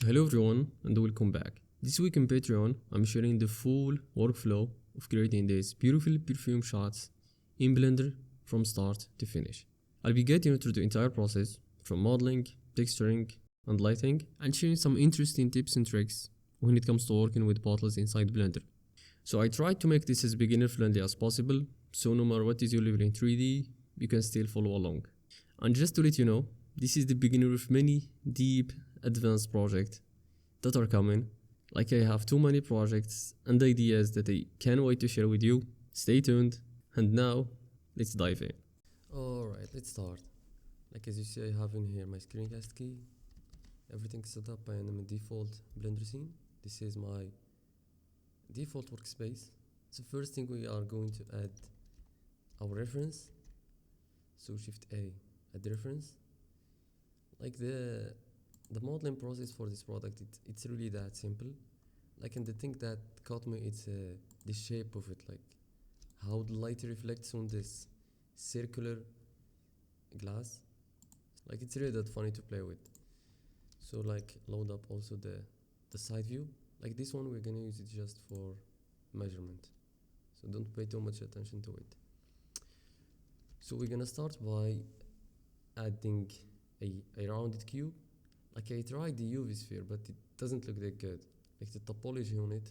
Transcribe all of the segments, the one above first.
Hello everyone and welcome back. This week in Patreon, I'm sharing the full workflow of creating these beautiful perfume shots in Blender from start to finish. I'll be getting you through the entire process from modeling, texturing, and lighting, and sharing some interesting tips and tricks when it comes to working with bottles inside Blender. So I tried to make this as beginner friendly as possible, so no matter what is your level in 3D, you can still follow along. And just to let you know, this is the beginning of many deep, advanced projects that are coming. Like I have too many projects and ideas that I can't wait to share with you. Stay tuned. And now, let's dive in. Alright, let's start. Like as you see, I have in here my screencast key. Everything's set up by a default Blender scene. This is my default workspace. So first thing we are going to add our reference. So Shift A, add reference. Like the modeling process for this product, it's really that simple. Like, and the thing that caught me, it's the shape of it, like how the light reflects on this circular glass. Like it's really that funny to play with. So like load up also the side view. Like this one, we're gonna use it just for measurement. So don't pay too much attention to it. So we're gonna start by adding a rounded cube. Like I tried the UV sphere, but it doesn't look that good. Like the topology on it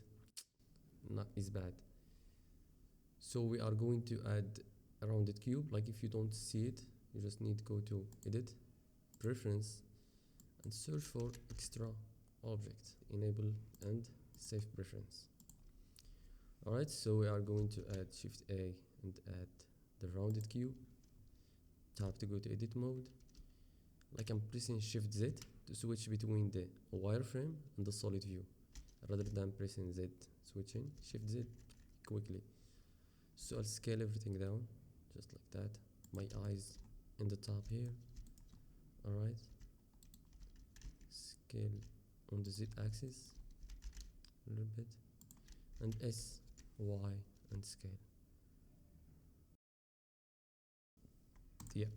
is bad. So we are going to add a rounded cube. Like if you don't see it, you just need to go to Edit, Preference, and search for Extra Object, Enable and Save Preference. Alright, so we are going to add Shift A and add the rounded cube. Tap to go to Edit Mode. Like I'm pressing Shift Z to switch between the wireframe and the solid view, rather than pressing Z switching, Shift Z quickly. So I'll scale everything down, just like that. My eyes in the top here. Alright. Scale on the Z axis a little bit. And S, Y, and scale. Yeah.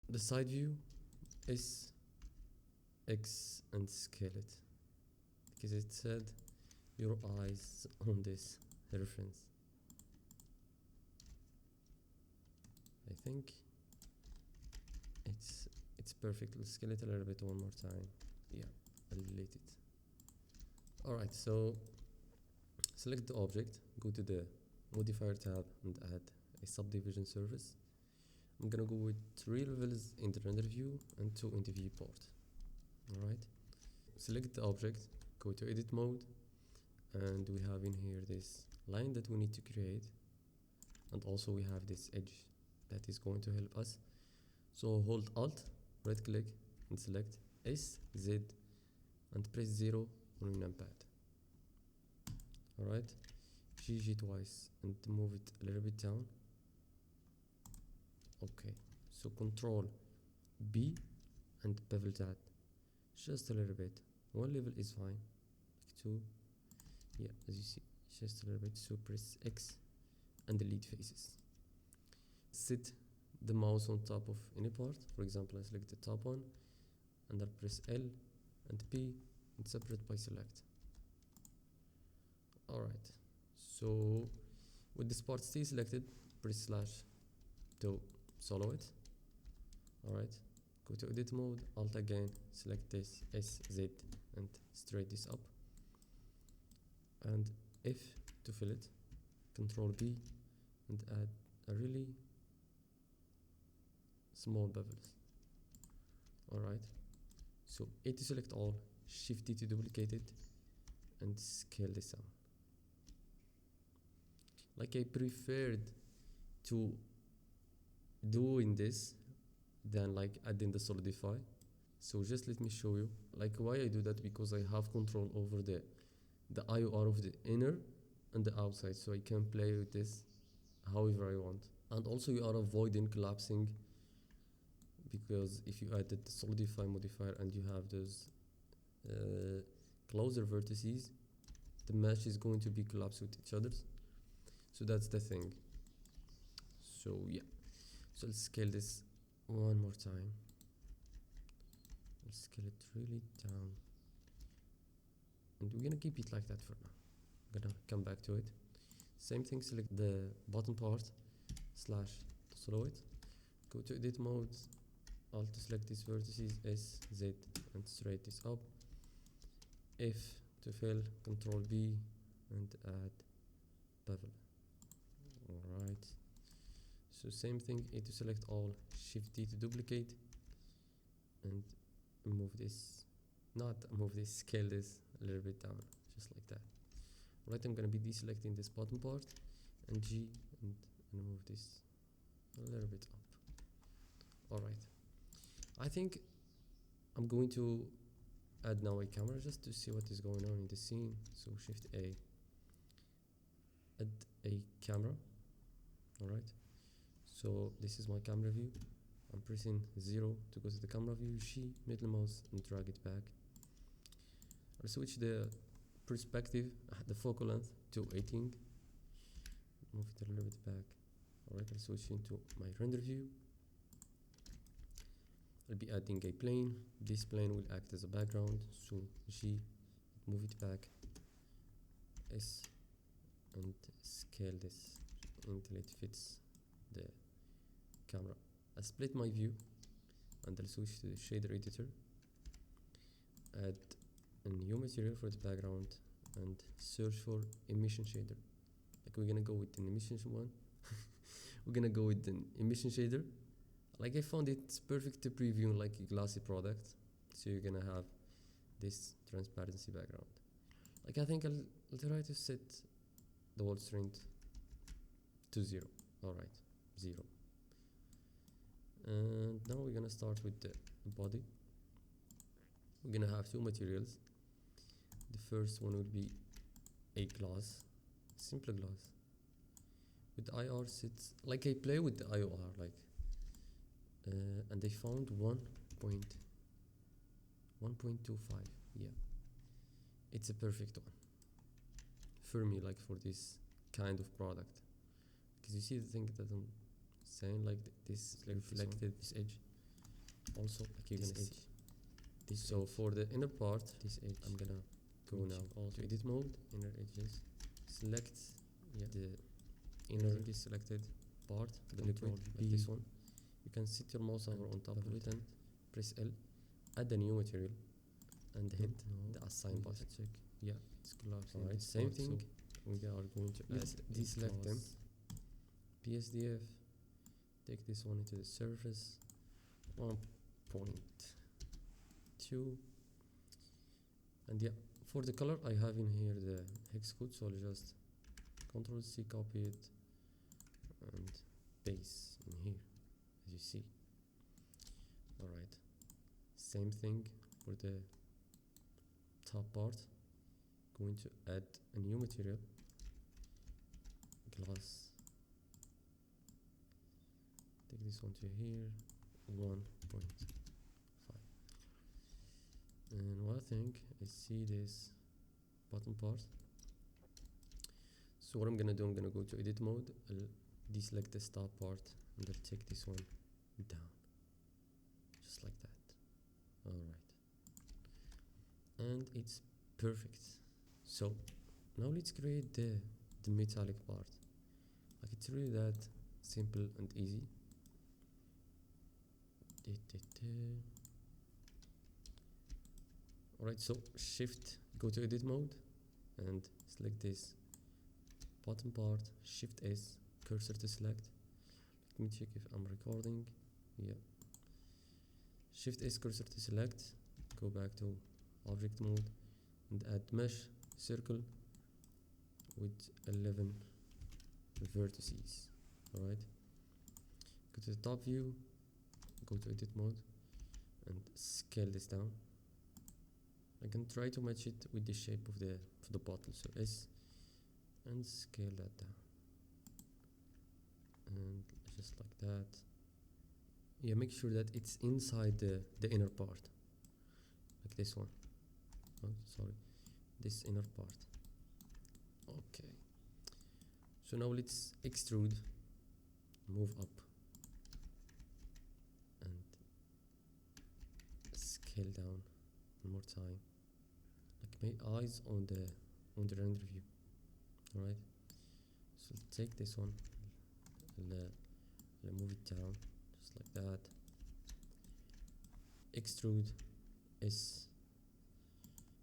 The side view is X and scale it, because it said your eyes on this reference. I think it's perfect. Let's scale it a little bit one more time. Yeah, I'll delete it. Alright, so select the object, go to the modifier tab and add a subdivision surface. I'm gonna go with 3 levels in the render view and 2 in the viewport. Alright, select the object, go to edit mode, and we have in here this line that we need to create, and also we have this edge that is going to help us. So hold Alt, right click, and select S, Z, and press 0 on your numpad. Alright, GG twice and move it a little bit down. Okay, so Control B and bevel that just a little bit. 1 level is fine, like 2. Yeah, as you see, just a little bit. So press X and delete faces. Sit the mouse on top of any part. For example, I select the top one and I'll press L and P and separate by select. Alright, so with this part still selected, press slash to solo it. Alright, go to edit mode, Alt again, select this S, Z, and straight this up. And F to fill it, Control B, and add a really small bevels. Alright, so A to select all, Shift D to duplicate it, and scale this down. Like I preferred to doing this than like adding the solidify. So just let me show you like why I do that, because I have control over the IOR of the inner and the outside, so I can play with this however I want. And also you are avoiding collapsing, because if you added the solidify modifier and you have those closer vertices, the mesh is going to be collapsed with each other. So that's the thing. So yeah, so let's scale this one more time. Let's scale it really down, and we're gonna keep it like that for now. I'm gonna come back to it. Same thing, select the bottom part, slash to slow it, go to edit mode, alt to select these vertices, S, Z, and straight this up, F to fill, Control B, and add bevel. Alright, so same thing, A to select all, Shift D to duplicate, and move this, scale this a little bit down, just like that. Right, I'm gonna be deselecting this bottom part, and G, and move this a little bit up. Alright, I think I'm going to add now a camera just to see what is going on in the scene. So Shift A, add a camera. Alright, so this is my camera view. I'm pressing 0 to go to the camera view, G, middle mouse, and drag it back. I'll switch the perspective, the focal length to 18. Move it a little bit back. Alright, I'll switch into my render view. I'll be adding a plane. This plane will act as a background, so G, move it back, S, and scale this until it fits the camera. I split my view, and I'll switch to the shader editor, add a new material for the background, and search for emission shader. Like, we're gonna go with an emission one. We're gonna go with an emission shader. Like, I found it's perfect to preview like a glossy product, so you're gonna have this transparency background. Like, I think I'll try to set the wall strength to 0. Alright, 0. And now we're gonna start with the body. We're gonna have two materials. The first one will be a glass, simple glass. With IR sits, like, I play with the IOR, like, and they found 1.25. Yeah, it's a perfect one for me, like, for this kind of product, because you see the thing that I'm saying, like, this reflected, this edge, also like you can see this. So for the inner part, this edge, I'm gonna go now to edit mode, inner edges, select the inner deselected part, the liquid, like this one. You can sit your mouse over on top of it and press L, add a new material, and hit the assign button. Check. Yeah, it's collapsing. Alright, same thing. So we are going to deselect them. PSDF, take this one into the surface, 1.2, and yeah, for the color I have in here the hex code, so I'll just Ctrl C, copy it, and paste in here, as you see. Alright, same thing for the top part. Going to add a new material, glass. Take this one to here, 1.5. And one thing, I see this bottom part. So what I'm gonna do, I'm gonna go to edit mode, I'll deselect the top part, and I'll take this one down, just like that. Alright, and it's perfect. So now let's create the metallic part. Like, it's really that simple and easy. Alright, so shift, go to edit mode, and select this bottom part, shift S, cursor to select. Let me check if I'm recording. Yeah, shift S, cursor to select, go back to object mode, and add mesh circle with 11 vertices. Alright, go to the top view, go to edit mode, and scale this down. I can try to match it with the shape of the bottle, so S, and scale that down, and just like that. Yeah, make sure that it's inside the inner part, like this one. Oh, sorry, this inner part. Okay, so now let's extrude, move up, and scale scale down one more time, like my eyes on the render view. Alright, so take this one, move it down just like that. Extrude is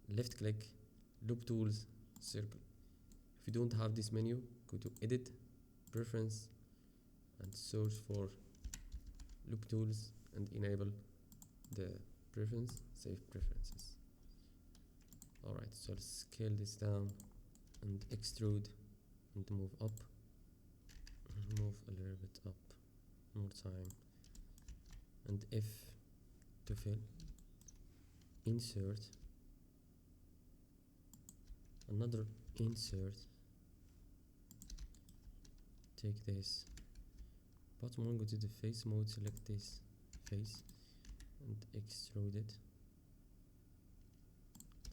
left click, loop tools, circle. If you don't have this menu, go to edit, preference, and search for loop tools and enable the preference, save preferences. Alright, so let's scale this down and extrude and move up, move a little bit up more time, and F to fill, insert, another insert, take this bottom one, go to the face mode, select this face and extrude it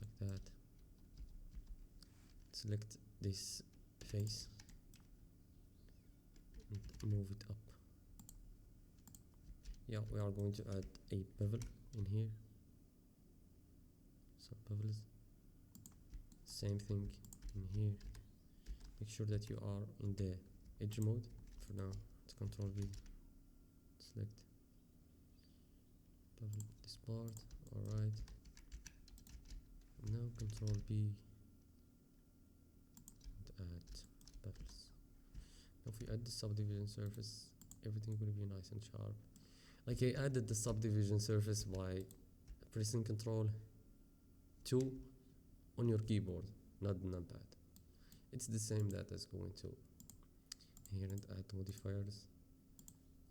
like that. Select this face and move it up. Yeah, we are going to add a bevel in here, some bevels, same thing in here. Make sure that you are in the edge mode. For now, it's Control V, select bevel this part. Alright, now Control B and add bevels. Now if we add the subdivision surface, everything will be nice and sharp. Like I added the subdivision surface by pressing Control 2 on your keyboard, not the numpad. It's the same that is going to here and add modifiers.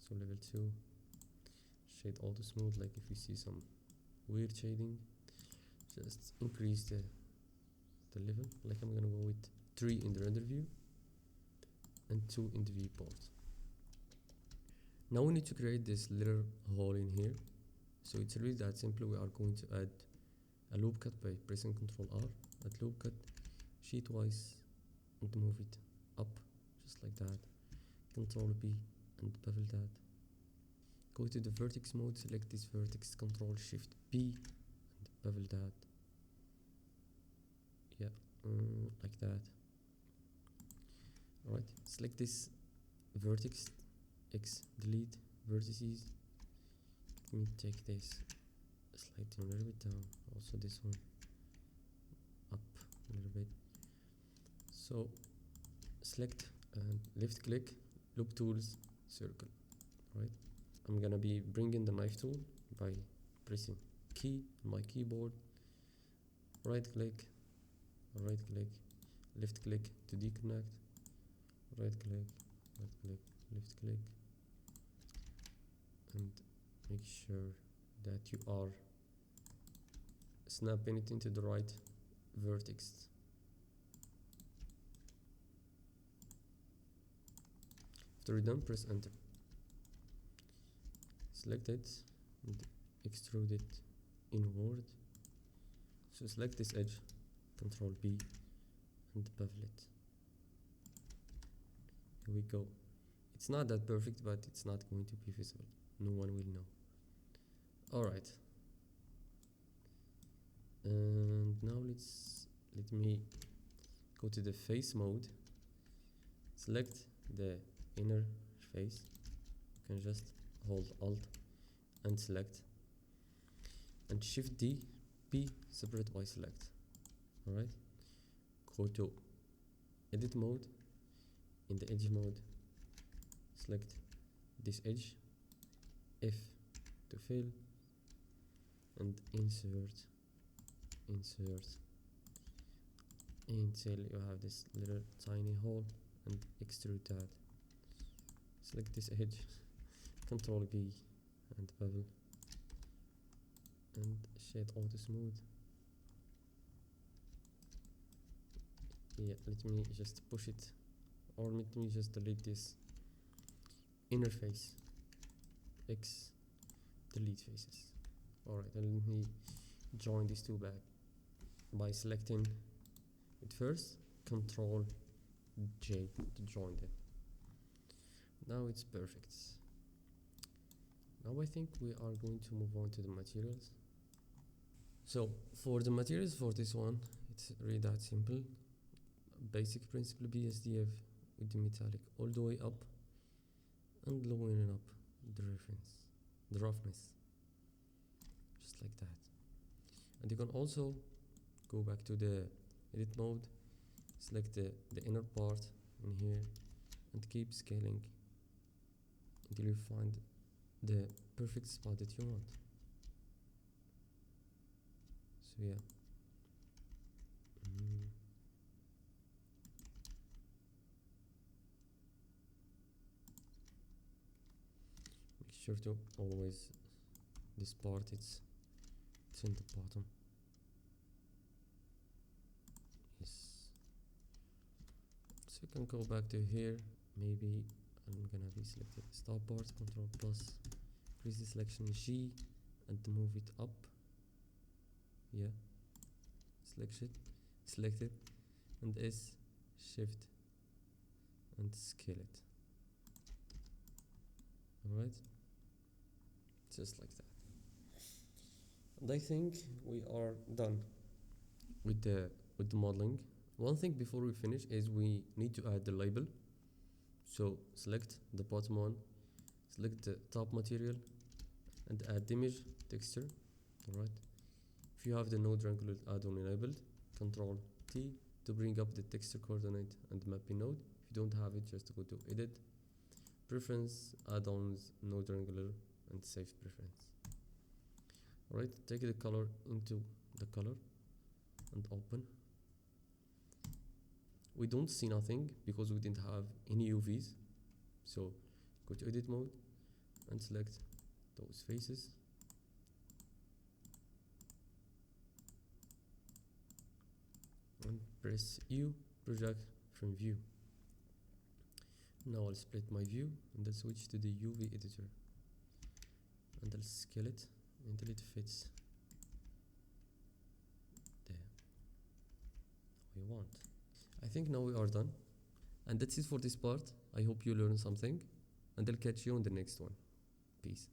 So level 2, shade auto smooth. Like if you see some weird shading, just increase the level. Like I'm gonna go with 3 in the render view and 2 in the viewport. Now we need to create this little hole in here. So it's really that simple. We are going to add a loop cut by pressing Ctrl R. Add loop cut, sheetwise, and move it up, just like that. Ctrl B and bevel that. Go to the vertex mode, select this vertex, Ctrl Shift B, and bevel that. Yeah, like that. Alright, select this vertex, X, delete vertices. Let me take this, slide it a little bit down, also this one up a little bit. So select and left click, loop tools, circle. Right, I'm gonna be bringing the knife tool by pressing key on my keyboard, right click, left click to deconnect, right click, left click, and make sure that you are snapping it into the right vertex. After you're done, press enter. Select it and extrude it inward. So select this edge, Ctrl B, and bevel it. Here we go. It's not that perfect, but it's not going to be visible. No one will know. Alright. And now let me go to the face mode. Select the inner face. You can just hold Alt and select, and Shift D, P, separate by select. Alright. Go to edit mode. In the edge mode, select this edge, F to fill, and insert until you have this little tiny hole, and extrude that. Select this edge, Ctrl B, and bevel, and shade auto smooth. Yeah, let me just push it, or let me just delete this inner face, X, delete faces. Alright, and let me join these two back by selecting it first, Ctrl J to join them. Now it's perfect. Now I think we are going to move on to the materials. So for the materials for this one, it's really that simple. Basic principle BSDF with the metallic all the way up and lowering up the roughness, just like that. And you can also go back to the edit mode, select the inner part in here and keep scaling until you find the perfect spot that you want. So yeah. Make sure to always this part it's in the bottom. Yes. So you can go back to here. Maybe I'm gonna be selected stop part, Control plus, increase the selection G and move it up. Yeah. Select it, and S, shift and scale it. Alright, just like that. And I think we are done with the modeling. One thing before we finish is we need to add the label. So select the bottom one, select the top material and add image texture. Alright, if you have the node wrangler add-on enabled, Control T to bring up the texture coordinate and mapping node. If you don't have it, just go to edit, preference, add-ons, node wrangler and save preference. Alright, take the color into the color and open. We don't see nothing because we didn't have any UVs. So go to edit mode and select those faces. And press U, project from view. Now I'll split my view and I'll switch to the UV editor. And I'll scale it until it fits there. We want. I think now we are done. And that's it for this part. I hope you learned something. And I'll catch you on the next one. Peace.